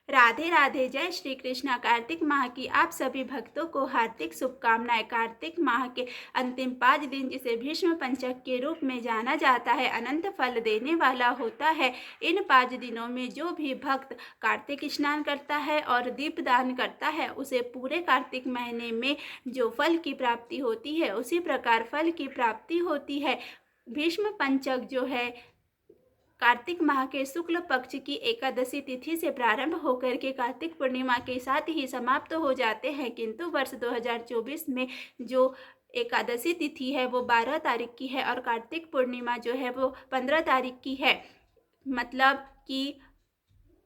राधे राधे। जय श्री कृष्णा। कार्तिक माह की आप सभी भक्तों को हार्दिक शुभकामनाएं। कार्तिक माह के अंतिम 5 दिन, जिसे भीष्म पंचक के रूप में जाना जाता है, अनंत फल देने वाला होता है। इन 5 दिनों में जो भी भक्त कार्तिक स्नान करता है और दीपदान करता है, उसे पूरे कार्तिक महीने में जो फल की प्राप्ति होती है, उसी प्रकार फल की प्राप्ति होती है। भीष्म पंचक जो है कार्तिक माह के शुक्ल पक्ष की एकादशी तिथि से प्रारंभ होकर के कार्तिक पूर्णिमा के साथ ही समाप्त हो जाते हैं, किंतु वर्ष 2024 में जो एकादशी तिथि है वो 12 तारीख की है और कार्तिक पूर्णिमा जो है वो 15 तारीख की है। मतलब कि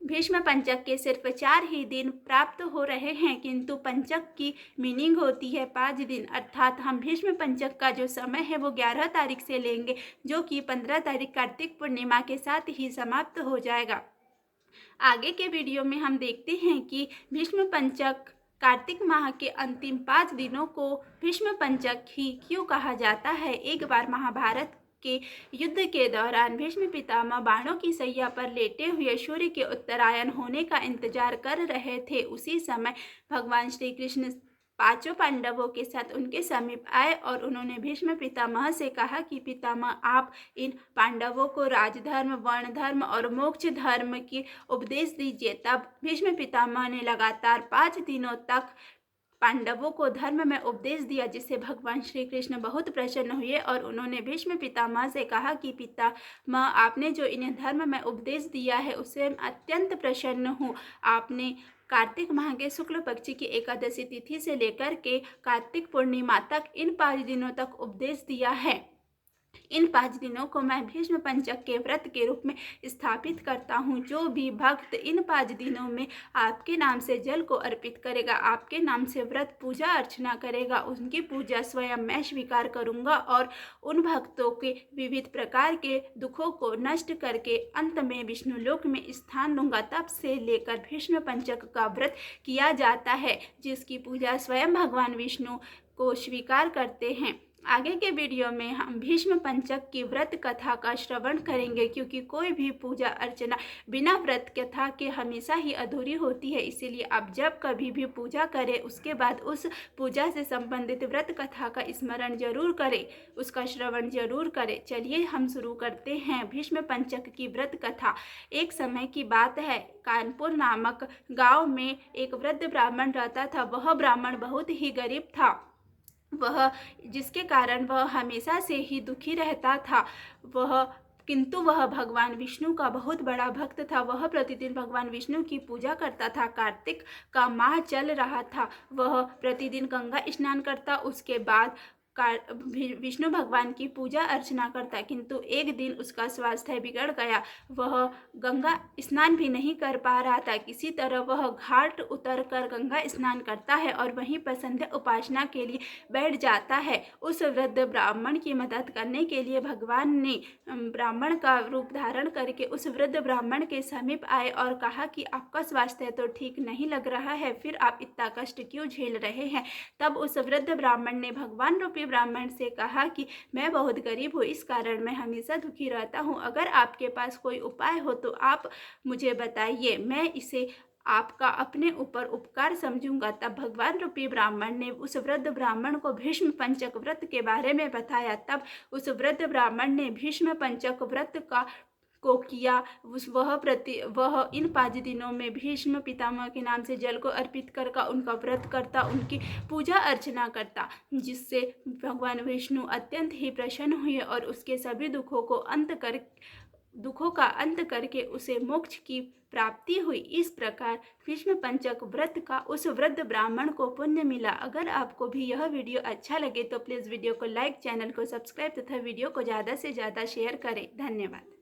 भीष्म पंचक के सिर्फ 4 ही दिन प्राप्त हो रहे हैं, किंतु पंचक की मीनिंग होती है 5 दिन। अर्थात हम भीष्म पंचक का जो समय है वो 11 तारीख से लेंगे, जो कि 15 तारीख कार्तिक पूर्णिमा के साथ ही समाप्त हो जाएगा। आगे के वीडियो में हम देखते हैं कि भीष्म पंचक कार्तिक माह के अंतिम 5 दिनों को भीष्म पंचक ही क्यों कहा जाता है। एक बार महाभारत के युद्ध के दौरान भीष्म पितामह बाणों की सैया पर लेटे हुए सूर्य के उत्तरायण होने का इंतजार कर रहे थे। उसी समय भगवान श्री कृष्ण 5 पांडवों के साथ उनके समीप आए और उन्होंने भीष्म पितामह से कहा कि पितामह, आप इन पांडवों को राजधर्म, वर्ण धर्म और मोक्ष धर्म की उपदेश दीजिए। तब भीष्म पितामह ने लगातार 5 दिनों तक पांडवों को धर्म में उपदेश दिया, जिससे भगवान श्री कृष्ण बहुत प्रसन्न हुए और उन्होंने भीष्म पितामह से कहा कि पितामह, आपने जो इन्हें धर्म में उपदेश दिया है उससे मैं अत्यंत प्रसन्न हूँ। आपने कार्तिक माह के शुक्ल पक्ष की एकादशी तिथि से लेकर के कार्तिक पूर्णिमा तक इन 5 दिनों तक उपदेश दिया है। इन 5 दिनों को मैं भीष्म पंचक के व्रत के रूप में स्थापित करता हूँ। जो भी भक्त इन 5 दिनों में आपके नाम से जल को अर्पित करेगा, आपके नाम से व्रत पूजा अर्चना करेगा, उनकी पूजा स्वयं मैं स्वीकार करूँगा और उन भक्तों के विविध प्रकार के दुखों को नष्ट करके अंत में विष्णु लोक में स्थान दूंगा। तब से लेकर भीष्म पंचक का व्रत किया जाता है, जिसकी पूजा स्वयं भगवान विष्णु को स्वीकार करते हैं। आगे के वीडियो में हम भीष्म पंचक की व्रत कथा का श्रवण करेंगे, क्योंकि कोई भी पूजा अर्चना बिना व्रत कथा के हमेशा ही अधूरी होती है। इसीलिए आप जब कभी भी पूजा करें, उसके बाद उस पूजा से संबंधित व्रत कथा का स्मरण जरूर करें, उसका श्रवण जरूर करें। चलिए हम शुरू करते हैं भीष्म पंचक की व्रत कथा। एक समय की बात है, कानपुर नामक गाँव में एक वृद्ध ब्राह्मण रहता था। वह ब्राह्मण बहुत ही गरीब था, जिसके कारण वह हमेशा से ही दुखी रहता था। किंतु वह भगवान विष्णु का बहुत बड़ा भक्त था। वह प्रतिदिन भगवान विष्णु की पूजा करता था। कार्तिक का माह चल रहा था। वह प्रतिदिन गंगा स्नान करता, उसके बाद विष्णु भगवान की पूजा अर्चना करता, किंतु एक दिन उसका स्वास्थ्य बिगड़ गया। वह गंगा स्नान भी नहीं कर पा रहा था। किसी तरह वह घाट उतर कर गंगा स्नान करता है और वहीं पर संध्या उपासना के लिए बैठ जाता है। उस वृद्ध ब्राह्मण की मदद करने के लिए भगवान ने ब्राह्मण का रूप धारण करके उस वृद्ध ब्राह्मण के समीप आए और कहा कि आपका स्वास्थ्य तो ठीक नहीं लग रहा है, फिर आप इतना कष्ट क्यों झेल रहे हैं। तब उस वृद्ध ब्राह्मण ने भगवान रूपी ब्राह्मण से कहा कि मैं बहुत गरीब हूँ, इस कारण मैं हमेशा दुखी रहता हूँ। अगर आपके पास कोई उपाय हो तो आप मुझे बताइए, मैं इसे आपका अपने ऊपर उपकार समझूंगा। तब भगवान रूपी ब्राह्मण ने उस वृद्ध ब्राह्मण को भीष्म पंचक व्रत के बारे में बताया। तब उस वृद्ध ब्राह्मण ने भीष्म पंचक व्रत को किया। वह इन 5 दिनों में भीष्म पितामह के नाम से जल को अर्पित कर उनका व्रत करता, उनकी पूजा अर्चना करता, जिससे भगवान विष्णु अत्यंत ही प्रसन्न हुए और उसके सभी दुखों का अंत करके उसे मोक्ष की प्राप्ति हुई। इस प्रकार भीष्म पंचक व्रत का उस वृद्ध ब्राह्मण को पुण्य मिला। अगर आपको भी यह वीडियो अच्छा लगे तो प्लीज़ वीडियो को लाइक, चैनल को सब्सक्राइब तथा वीडियो को ज़्यादा से ज़्यादा शेयर करें। धन्यवाद।